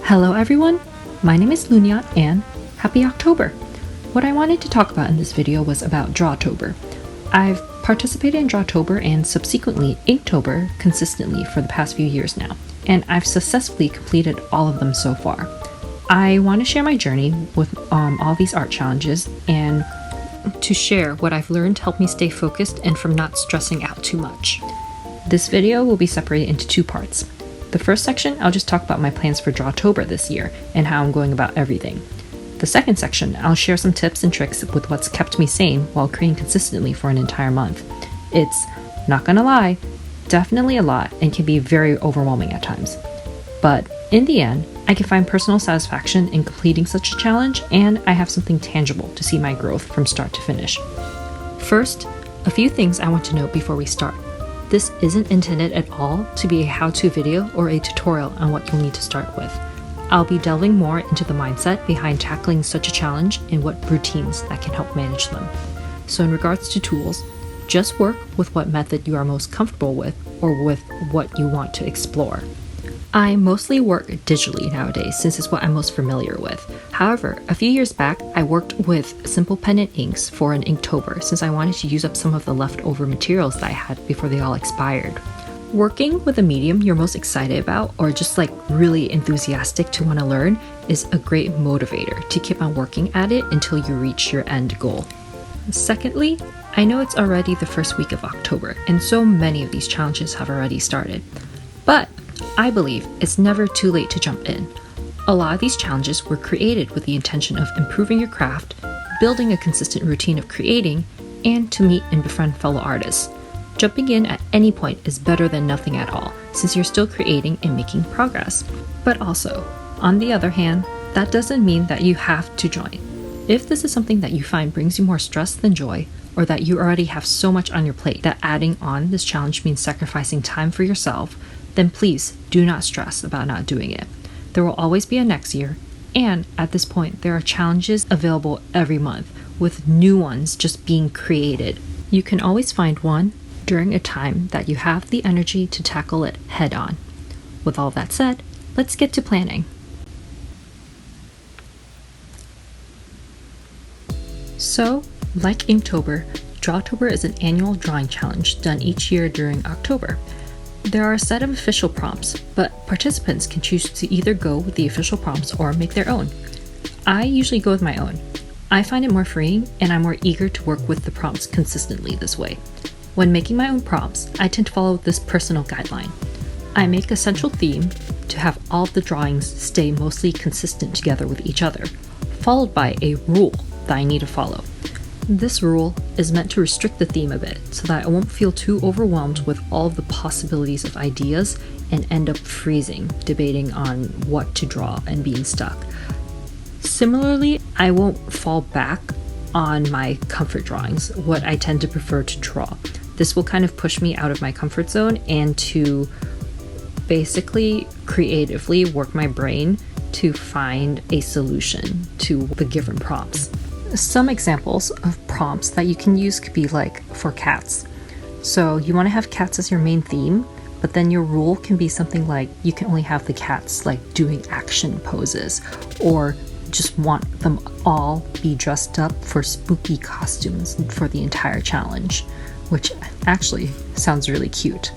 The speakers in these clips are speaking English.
Hello everyone, my name is lalaluneat and happy October! What I wanted to talk about in this video was about Drawtober. I've participated in Drawtober and subsequently Inktober consistently for the past few years now, and I've successfully completed all of them so far. I want to share my journey with all these art challenges and to share what I've learned to help me stay focused and from not stressing out too much. This video will be separated into two parts. The first section, I'll just talk about my plans for Drawtober this year and how I'm going about everything. The second section, I'll share some tips and tricks with what's kept me sane while creating consistently for an entire month. It's, not gonna lie, definitely a lot and can be very overwhelming at times. But in the end, I can find personal satisfaction in completing such a challenge, and I have something tangible to see my growth from start to finish. First, a few things I want to note before we start. This isn't intended at all to be a how-to video or a tutorial on what you'll need to start with. I'll be delving more into the mindset behind tackling such a challenge and what routines that can help manage them. So in regards to tools, just work with what method you are most comfortable with or with what you want to explore. I mostly work digitally nowadays since it's what I'm most familiar with. However, a few years back, I worked with simple pen and inks for an Inktober since I wanted to use up some of the leftover materials that I had before they all expired. Working with a medium you're most excited about or just like really enthusiastic to want to learn is a great motivator to keep on working at it until you reach your end goal. Secondly, I know it's already the first week of October and so many of these challenges have already started. But I believe it's never too late to jump in. A lot of these challenges were created with the intention of improving your craft, building a consistent routine of creating, and to meet and befriend fellow artists. Jumping in at any point is better than nothing at all, since you're still creating and making progress. But also, on the other hand, that doesn't mean that you have to join. If this is something that you find brings you more stress than joy, or that you already have so much on your plate that adding on this challenge means sacrificing time for yourself, then please do not stress about not doing it. There will always be a next year, and at this point, there are challenges available every month, with new ones just being created. You can always find one during a time that you have the energy to tackle it head on. With all that said, let's get to planning. So, like Inktober, Drawtober is an annual drawing challenge done each year during October. There are a set of official prompts, but participants can choose to either go with the official prompts or make their own. I usually go with my own. I find it more freeing and I'm more eager to work with the prompts consistently this way. When making my own prompts, I tend to follow this personal guideline. I make a central theme to have all of the drawings stay mostly consistent together with each other, followed by a rule that I need to follow. This rule is meant to restrict the theme a bit so that I won't feel too overwhelmed with all of the possibilities of ideas and end up freezing, debating on what to draw and being stuck. Similarly, I won't fall back on my comfort drawings, what I tend to prefer to draw. This will kind of push me out of my comfort zone and to basically creatively work my brain to find a solution to the given prompts. Some examples of prompts that you can use could be like for cats. So you want to have cats as your main theme, but then your rule can be something like you can only have the cats like doing action poses, or just want them all be dressed up for spooky costumes for the entire challenge, which actually sounds really cute.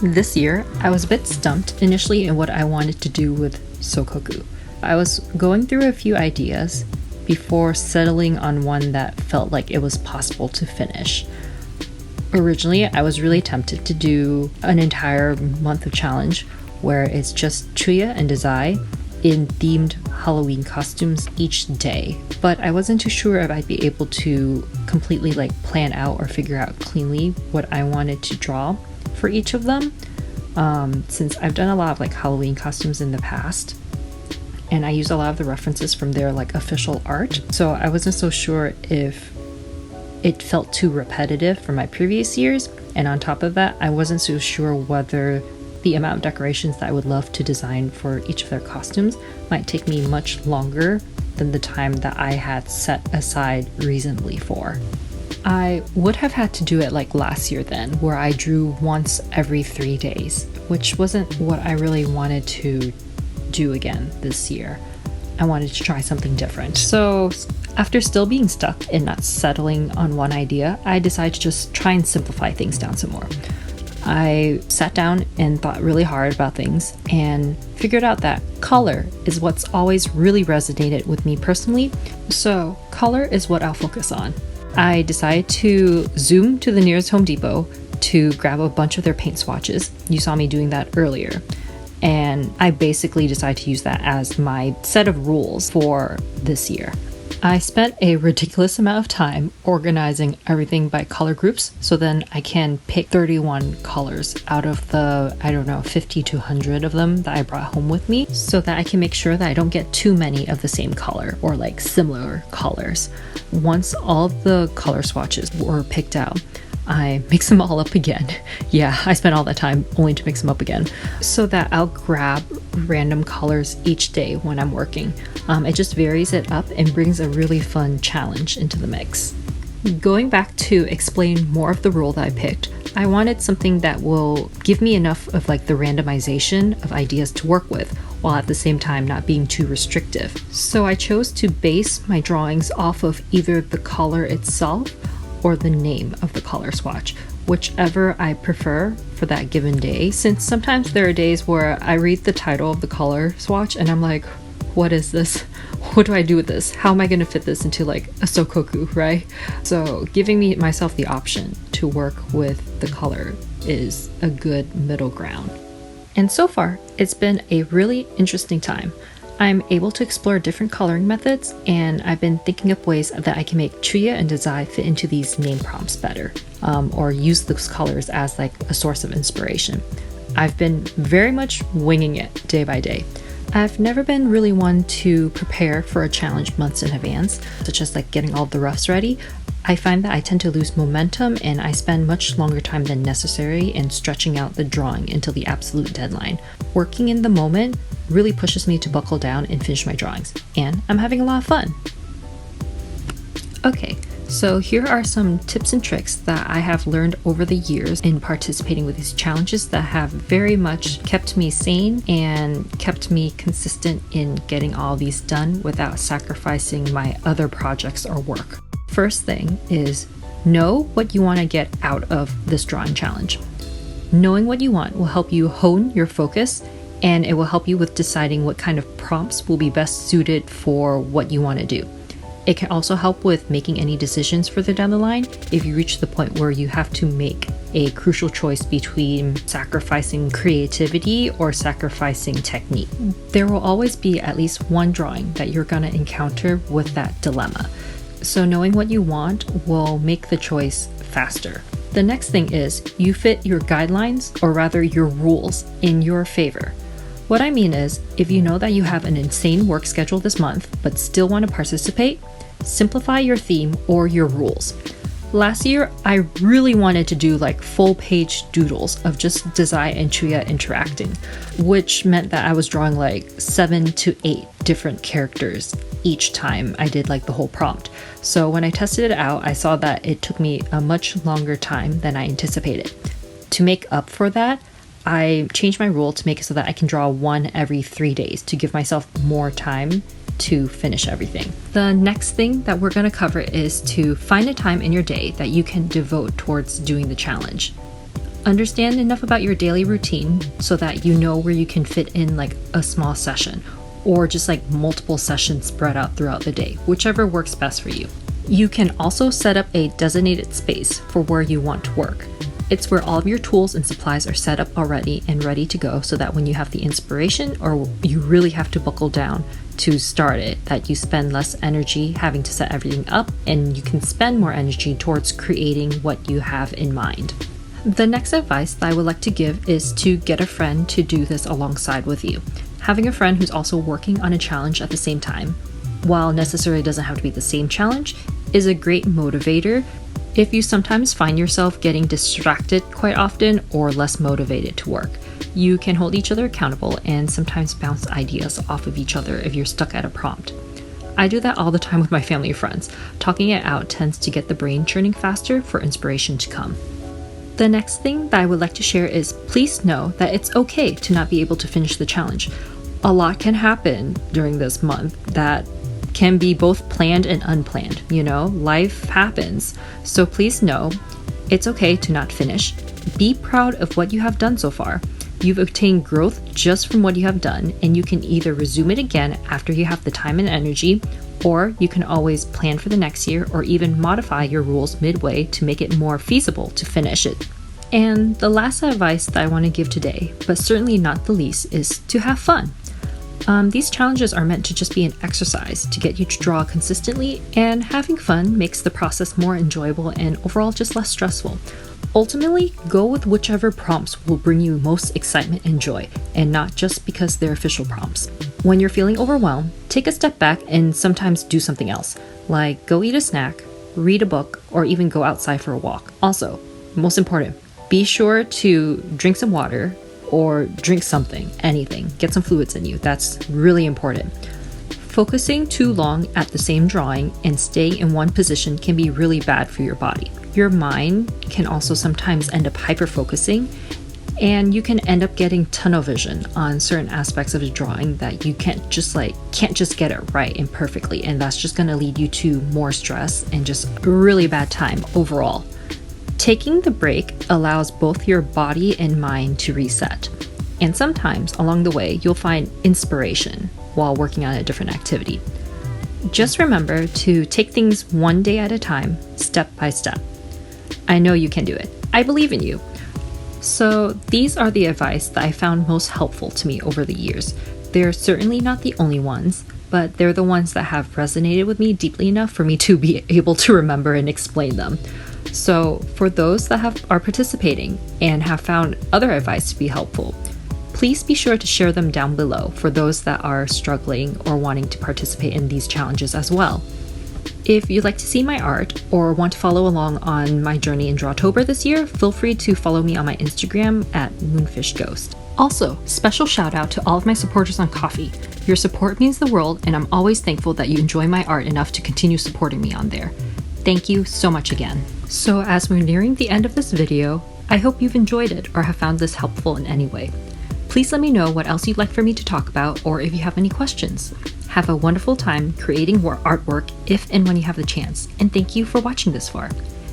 This year, I was a bit stumped initially in what I wanted to do with Sokoku. I was going through a few ideas before settling on one that felt like it was possible to finish. Originally, I was really tempted to do an entire month of challenge where it's just Chuya and Dazai in themed Halloween costumes each day, but I wasn't too sure if I'd be able to completely like plan out or figure out cleanly what I wanted to draw for each of them, since I've done a lot of like Halloween costumes in the past. And I use a lot of the references from their like official art. So I wasn't so sure if it felt too repetitive for my previous years. And on top of that, I wasn't so sure whether the amount of decorations that I would love to design for each of their costumes might take me much longer than the time that I had set aside reasonably for. I would have had to do it like last year then, where I drew once every 3 days, which wasn't what I really wanted to do again this year. I wanted to try something different. So after still being stuck and not settling on one idea, I decided to just try and simplify things down some more. I sat down and thought really hard about things and figured out that color is what's always really resonated with me personally. So color is what I'll focus on. I decided to zoom to the nearest Home Depot to grab a bunch of their paint swatches. You saw me doing that earlier. And I basically decided to use that as my set of rules for this year. I spent a ridiculous amount of time organizing everything by color groups, so then I can pick 31 colors out of the, 50 to 100 of them that I brought home with me, so that I can make sure that I don't get too many of the same color or like similar colors. Once all the color swatches were picked out, I mix them all up again. Yeah, I spent all that time only to mix them up again, so that I'll grab random colors each day when I'm working. It just varies it up and brings a really fun challenge into the mix. Going back to explain more of the rule that I picked, I wanted something that will give me enough of like the randomization of ideas to work with, while at the same time not being too restrictive. So I chose to base my drawings off of either the color itself or the name of the color swatch, whichever I prefer for that given day, since sometimes there are days where I read the title of the color swatch and I'm like, what is this? What do I do with this? How am I going to fit this into like a sokoku, right? So giving myself the option to work with the color is a good middle ground. And so far, it's been a really interesting time. I'm able to explore different coloring methods, and I've been thinking of ways that I can make Chuya and Dazai fit into these name prompts better, or use those colors as like a source of inspiration. I've been very much winging it day by day. I've never been really one to prepare for a challenge months in advance, such as like getting all the roughs ready. I find that I tend to lose momentum and I spend much longer time than necessary in stretching out the drawing until the absolute deadline. Working in the moment really pushes me to buckle down and finish my drawings, and I'm having a lot of fun. Okay, so here are some tips and tricks that I have learned over the years in participating with these challenges that have very much kept me sane and kept me consistent in getting all these done without sacrificing my other projects or work. First thing is know what you want to get out of this drawing challenge. Knowing what you want will help you hone your focus, and it will help you with deciding what kind of prompts will be best suited for what you want to do. It can also help with making any decisions further down the line if you reach the point where you have to make a crucial choice between sacrificing creativity or sacrificing technique. There will always be at least one drawing that you're going to encounter with that dilemma. So knowing what you want will make the choice faster. The next thing is you fit your guidelines, or rather your rules, in your favor. What I mean is, if you know that you have an insane work schedule this month but still want to participate, simplify your theme or your rules. Last year, I really wanted to do like full page doodles of just Dazai and Chuya interacting, which meant that I was drawing like 7 to 8 different characters each time I did like the whole prompt. So when I tested it out, I saw that it took me a much longer time than I anticipated. To make up for that, I changed my rule to make it so that I can draw one every 3 days to give myself more time to finish everything. The next thing that we're going to cover is to find a time in your day that you can devote towards doing the challenge. Understand enough about your daily routine so that you know where you can fit in like a small session, or just like multiple sessions spread out throughout the day, whichever works best for you. You can also set up a designated space for where you want to work. It's where all of your tools and supplies are set up already and ready to go, so that when you have the inspiration or you really have to buckle down to start it, that you spend less energy having to set everything up and you can spend more energy towards creating what you have in mind. The next advice that I would like to give is to get a friend to do this alongside with you. Having a friend who's also working on a challenge at the same time, while necessarily doesn't have to be the same challenge, is a great motivator if you sometimes find yourself getting distracted quite often or less motivated to work. You can hold each other accountable and sometimes bounce ideas off of each other if you're stuck at a prompt. I do that all the time with my family and friends. Talking it out tends to get the brain churning faster for inspiration to come. The next thing that I would like to share is, please know that it's okay to not be able to finish the challenge. A lot can happen during this month that can be both planned and unplanned. Life happens. So please know it's okay to not finish. Be proud of what you have done so far. You've obtained growth just from what you have done, and you can either resume it again after you have the time and energy, or you can always plan for the next year or even modify your rules midway to make it more feasible to finish it. And the last advice that I want to give today, but certainly not the least, is to have fun. These challenges are meant to just be an exercise to get you to draw consistently, and having fun makes the process more enjoyable and overall just less stressful. Ultimately, go with whichever prompts will bring you most excitement and joy, and not just because they're official prompts. When you're feeling overwhelmed, take a step back and sometimes do something else, like go eat a snack, read a book, or even go outside for a walk. Also, most important, be sure to drink some water or drink something, anything. Get some fluids in you. That's really important. Focusing too long at the same drawing and staying in one position can be really bad for your body. Your mind can also sometimes end up hyper-focusing, and you can end up getting tunnel vision on certain aspects of the drawing that you can't just get it right and perfectly, and that's just going to lead you to more stress and just a really bad time overall. Taking the break allows both your body and mind to reset, and sometimes along the way you'll find inspiration while working on a different activity. Just remember to take things one day at a time, step by step. I know you can do it. I believe in you. So these are the advice that I found most helpful to me over the years. They're certainly not the only ones, but they're the ones that have resonated with me deeply enough for me to be able to remember and explain them. So for those that are participating and have found other advice to be helpful, please be sure to share them down below for those that are struggling or wanting to participate in these challenges as well. If you'd like to see my art or want to follow along on my journey in Drawtober this year, feel free to follow me on my Instagram at moonfishghost. Also, special shout out to all of my supporters on Ko-fi. Your support means the world, and I'm always thankful that you enjoy my art enough to continue supporting me on there. Thank you so much again. So as we're nearing the end of this video, I hope you've enjoyed it or have found this helpful in any way. Please let me know what else you'd like for me to talk about, or if you have any questions. Have a wonderful time creating more artwork if and when you have the chance, and thank you for watching this far.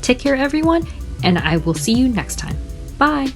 Take care everyone, and I will see you next time. Bye!